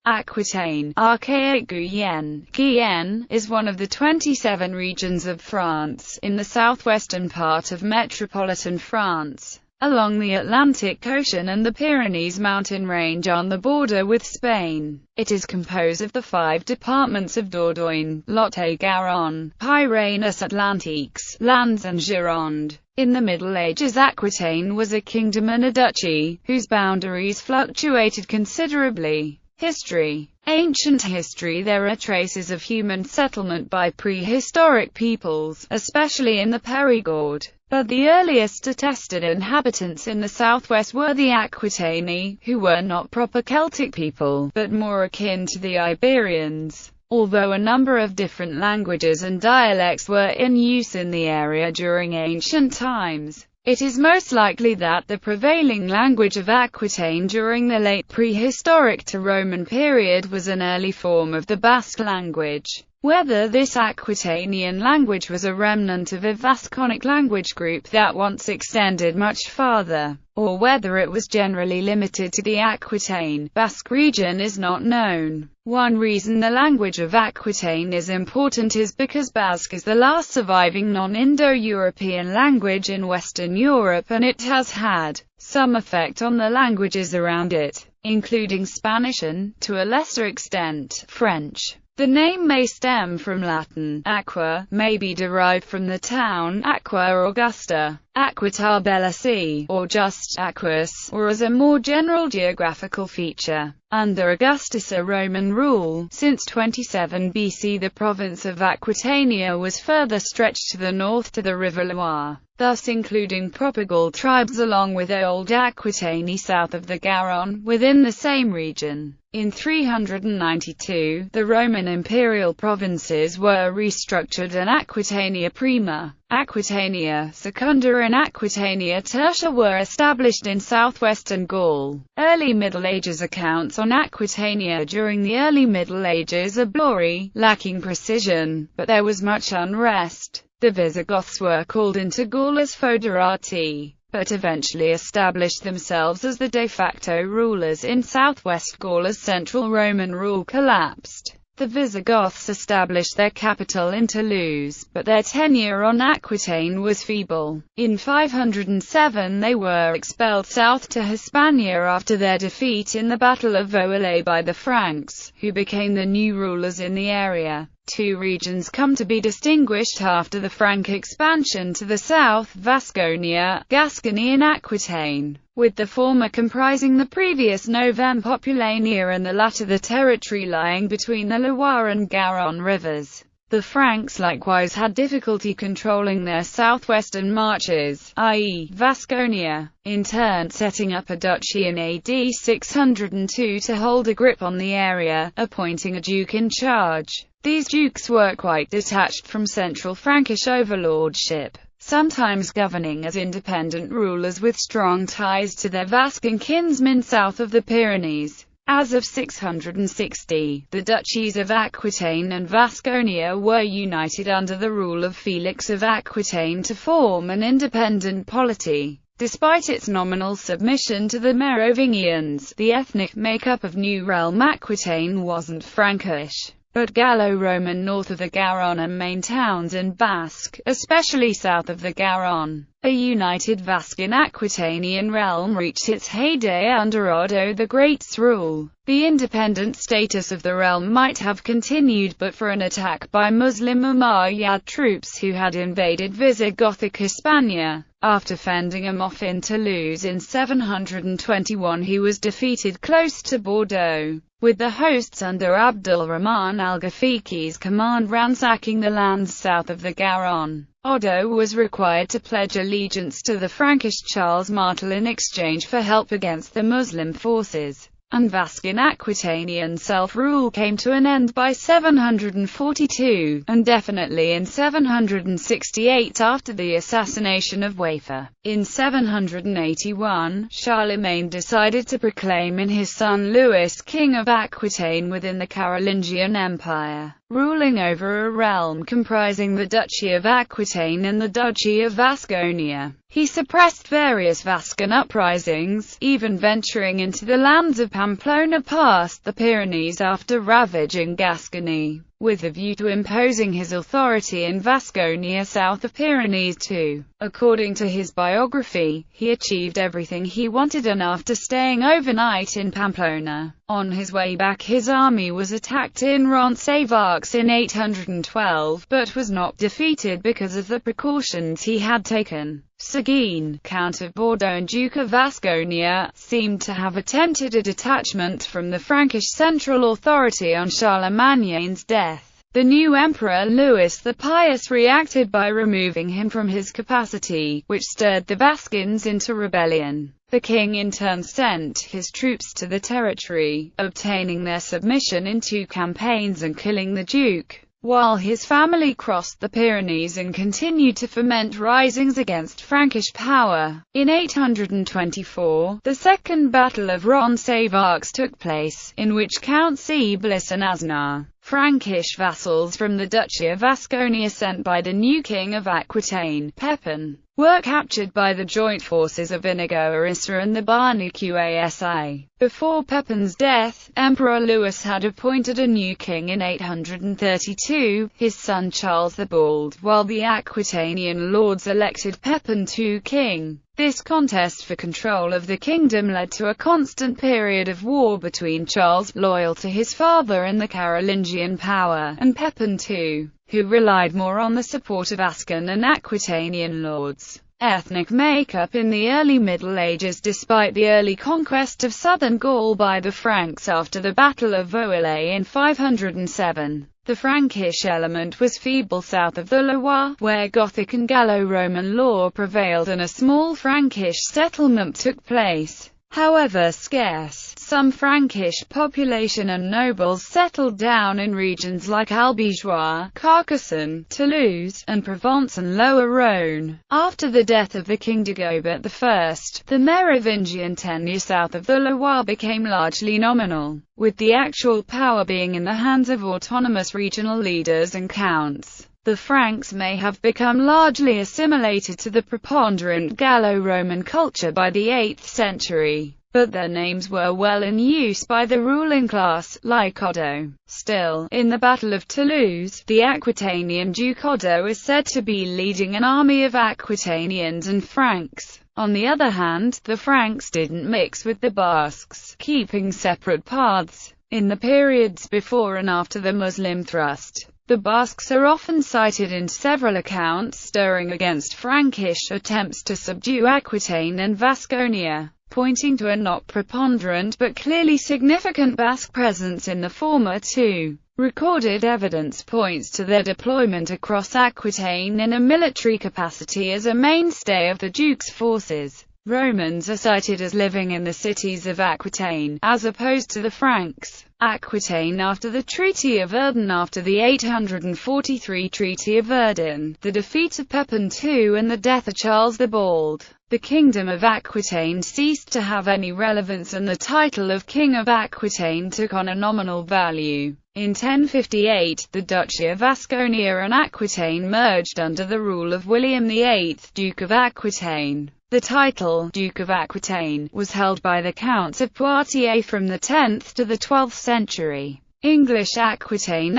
Aquitaine, archaic Guyenne, Guyenne, is one of the 27 regions of France, in the southwestern part of metropolitan France, along the Atlantic Ocean and the Pyrenees mountain range on the border with Spain. It is composed of the 5 departments of Dordogne, Lot-et-Garonne, Pyrénées-Atlantiques, Landes and Gironde. In the Middle Ages, Aquitaine was a kingdom and a duchy, whose boundaries fluctuated considerably. History. Ancient history. There are traces of human settlement by prehistoric peoples, especially in the Périgord, but the earliest attested inhabitants in the southwest were the Aquitaini, who were not proper Celtic people, but more akin to the Iberians. Although a number of different languages and dialects were in use in the area during ancient times, it is most likely that the prevailing language of Aquitaine during the late prehistoric to Roman period was an early form of the Basque language. Whether this Aquitanian language was a remnant of a Vasconic language group that once extended much farther, or whether it was generally limited to the Aquitaine, Basque region is not known. One reason the language of Aquitaine is important is because Basque is the last surviving non-Indo-European language in Western Europe, and it has had some effect on the languages around it, including Spanish and, to a lesser extent, French. The name may stem from Latin. Aqua may be derived from the town Aqua Augusta, Aquita Bella Sea, or just Aquus, or as a more general geographical feature. Under Augustus Roman rule, since 27 BC the province of Aquitania was further stretched to the north to the river Loire, thus including proper Gaul tribes along with Old Aquitaine south of the Garonne, within the same region. In 392, the Roman imperial provinces were restructured and Aquitania Prima, Aquitania Secunda and Aquitania Tertia were established in southwestern Gaul. Early Middle Ages accounts on Aquitania during the early Middle Ages are blurry, lacking precision, but there was much unrest. The Visigoths were called into Gaul as foederati, but eventually established themselves as the de facto rulers in southwest Gaul as central Roman rule collapsed. The Visigoths established their capital in Toulouse, but their tenure on Aquitaine was feeble. In 507 they were expelled south to Hispania after their defeat in the Battle of Vouillé by the Franks, who became the new rulers in the area. Two regions come to be distinguished after the Frank expansion to the south: Vasconia, Gascony and Aquitaine, with the former comprising the previous Novem Populania and the latter the territory lying between the Loire and Garonne rivers. The Franks likewise had difficulty controlling their southwestern marches, i.e., Vasconia, in turn setting up a duchy in AD 602 to hold a grip on the area, appointing a duke in charge. These dukes were quite detached from central Frankish overlordship, sometimes governing as independent rulers with strong ties to their Vascon kinsmen south of the Pyrenees. As of 660, the duchies of Aquitaine and Vasconia were united under the rule of Felix of Aquitaine to form an independent polity. Despite its nominal submission to the Merovingians, the ethnic makeup of New Realm Aquitaine wasn't Frankish, but Gallo-Roman north of the Garonne and main towns in Basque, especially south of the Garonne. A united Vascon Aquitanian realm reached its heyday under Odo the Great's rule. The independent status of the realm might have continued but for an attack by Muslim Umayyad troops who had invaded Visigothic Hispania. After fending him off in Toulouse in 721 he was defeated close to Bordeaux, with the hosts under Abdul-Rahman al-Ghafiqi's command ransacking the lands south of the Garonne. Odo was required to pledge allegiance to the Frankish Charles Martel in exchange for help against the Muslim forces, and Vascon Aquitanian self-rule came to an end by 742, and definitely in 768 after the assassination of Wafer. In 781, Charlemagne decided to proclaim in his son Louis king of Aquitaine within the Carolingian Empire. ruling over a realm comprising the Duchy of Aquitaine and the Duchy of Vasconia. He suppressed various Vascon uprisings, even venturing into the lands of Pamplona past the Pyrenees after ravaging Gascony, with a view to imposing his authority in Vasconia south of Pyrenees too. According to his biography, he achieved everything he wanted, and after staying overnight in Pamplona, on his way back his army was attacked in Roncesvalles in 812, but was not defeated because of the precautions he had taken. Seguin, Count of Bordeaux and Duke of Vasconia, seemed to have attempted a detachment from the Frankish central authority on Charlemagne's death. The new Emperor Louis the Pious reacted by removing him from his capacity, which stirred the Vascons into rebellion. The king in turn sent his troops to the territory, obtaining their submission in 2 campaigns and killing the duke, while his family crossed the Pyrenees and continued to foment risings against Frankish power. In 824, the Second Battle of Roncesvalles took place, in which Count Bliss and Aznar, Frankish vassals from the Duchy of Vasconia sent by the new king of Aquitaine, Pepin, were captured by the joint forces of Inigo Arisa and the Barnaqui. Before Pepin's death, Emperor Louis had appointed a new king in 832, his son Charles the Bald, while the Aquitanian lords elected Pepin II king. This contest for control of the kingdom led to a constant period of war between Charles, loyal to his father and the Carolingian power, and Pepin II, who relied more on the support of Gascon and Aquitanian lords. Ethnic makeup in the early Middle Ages. Despite the early conquest of southern Gaul by the Franks after the Battle of Vouillé in 507, the Frankish element was feeble south of the Loire, where Gothic and Gallo-Roman law prevailed and a small Frankish settlement took place. However scarce, some Frankish population and nobles settled down in regions like Albigeois, Carcassonne, Toulouse, and Provence and Lower Rhône. After the death of the King Dagobert I, the Merovingian tenure south of the Loire became largely nominal, with the actual power being in the hands of autonomous regional leaders and counts. The Franks may have become largely assimilated to the preponderant Gallo-Roman culture by the 8th century, but their names were well in use by the ruling class, like Odo. Still, in the Battle of Toulouse, the Aquitanian Duke Odo is said to be leading an army of Aquitanians and Franks. On the other hand, the Franks didn't mix with the Basques, keeping separate paths. In the periods before and after the Muslim thrust, the Basques are often cited in several accounts stirring against Frankish attempts to subdue Aquitaine and Vasconia, pointing to a not preponderant but clearly significant Basque presence in the former two. Recorded evidence points to their deployment across Aquitaine in a military capacity as a mainstay of the Duke's forces. Romans are cited as living in the cities of Aquitaine, as opposed to the Franks. Aquitaine after the Treaty of Verdun. After the 843 Treaty of Verdun, the defeat of Pepin II and the death of Charles the Bald, the Kingdom of Aquitaine ceased to have any relevance and the title of King of Aquitaine took on a nominal value. In 1058, the Duchy of Vasconia and Aquitaine merged under the rule of William VIII, Duke of Aquitaine. The title, Duke of Aquitaine, was held by the Counts of Poitiers from the 10th to the 12th century. English Aquitaine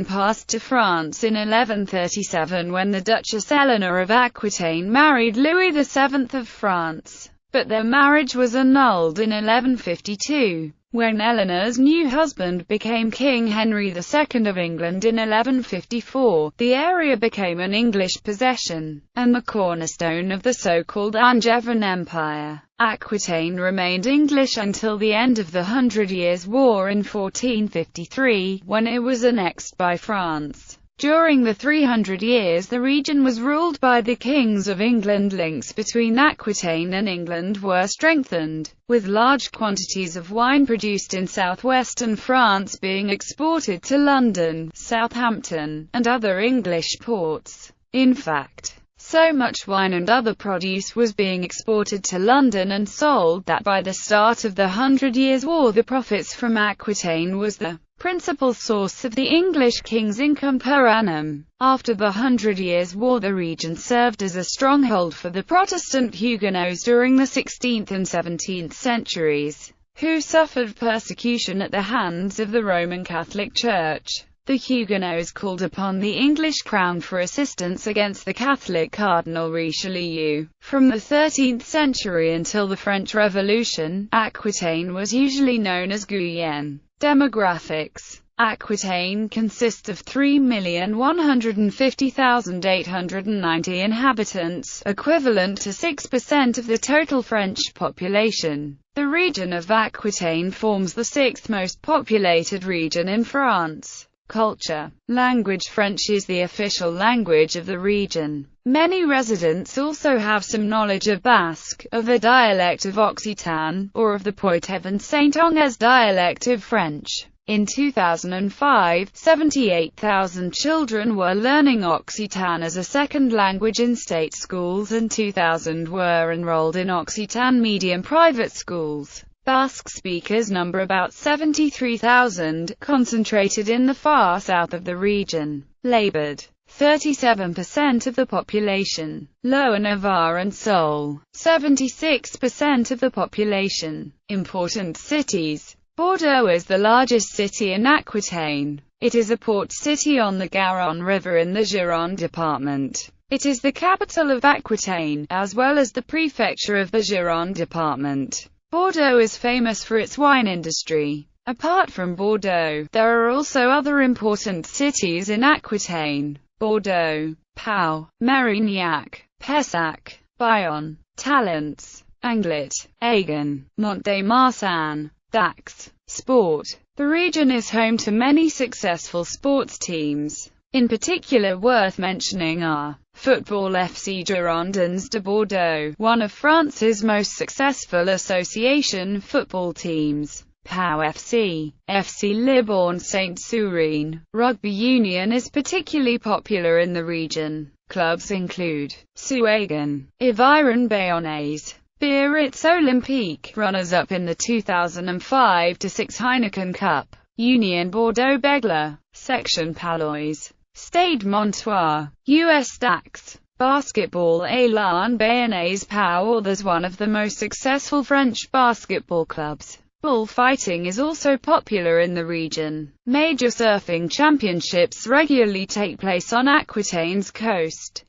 passed to France in 1137 when the Duchess Eleanor of Aquitaine married Louis VII of France, but their marriage was annulled in 1152. When Eleanor's new husband became King Henry II of England in 1154, the area became an English possession, and the cornerstone of the so-called Angevin Empire. Aquitaine remained English until the end of the 100 Years' War in 1453, when it was annexed by France. During the 300 years the region was ruled by the kings of England. Links between Aquitaine and England were strengthened, with large quantities of wine produced in southwestern France being exported to London, Southampton, and other English ports. In fact, so much wine and other produce was being exported to London and sold that by the start of the 100 Years' War the profits from Aquitaine was the principal source of the English king's income per annum. After the 100 Years' War, the region served as a stronghold for the Protestant Huguenots during the 16th and 17th centuries, who suffered persecution at the hands of the Roman Catholic Church. The Huguenots called upon the English crown for assistance against the Catholic Cardinal Richelieu. From the 13th century until the French Revolution, Aquitaine was usually known as Guyenne. Demographics. Aquitaine consists of 3,150,890 inhabitants, equivalent to 6% of the total French population. The region of Aquitaine forms the sixth most populated region in France. Culture. Language. French is the official language of the region. Many residents also have some knowledge of Basque, of a dialect of Occitan, or of the Poitevin-Saint-Onges dialect of French. In 2005, 78,000 children were learning Occitan as a second language in state schools and 2,000 were enrolled in Occitan medium private schools. Basque speakers number about 73,000, concentrated in the far south of the region. Labored. 37% of the population. Lower Navarre and Soule. 76% of the population. Important cities. Bordeaux is the largest city in Aquitaine. It is a port city on the Garonne River in the Gironde department. It is the capital of Aquitaine, as well as the prefecture of the Gironde department. Bordeaux is famous for its wine industry. Apart from Bordeaux, there are also other important cities in Aquitaine: Bordeaux, Pau, Mérignac, Pessac, Bayonne, Talence, Anglet, Agen, Mont-de-Marsan, Dax. Sport. The region is home to many successful sports teams. In particular worth mentioning are Football FC Girondins de Bordeaux, one of France's most successful association football teams. Pau FC, FC Libourne Saint-Sourin. Rugby union is particularly popular in the region. Clubs include Souagan, Yviron Bayonnais, Biarritz Olympique, runners-up in the 2005-06 Heineken Cup, Union Bordeaux-Bègles, Section Palois, Stade Montois, US Dax. Basketball. Élan Bayonnais Pau is one of the most successful French basketball clubs. Bullfighting is also popular in the region. Major surfing championships regularly take place on Aquitaine's coast.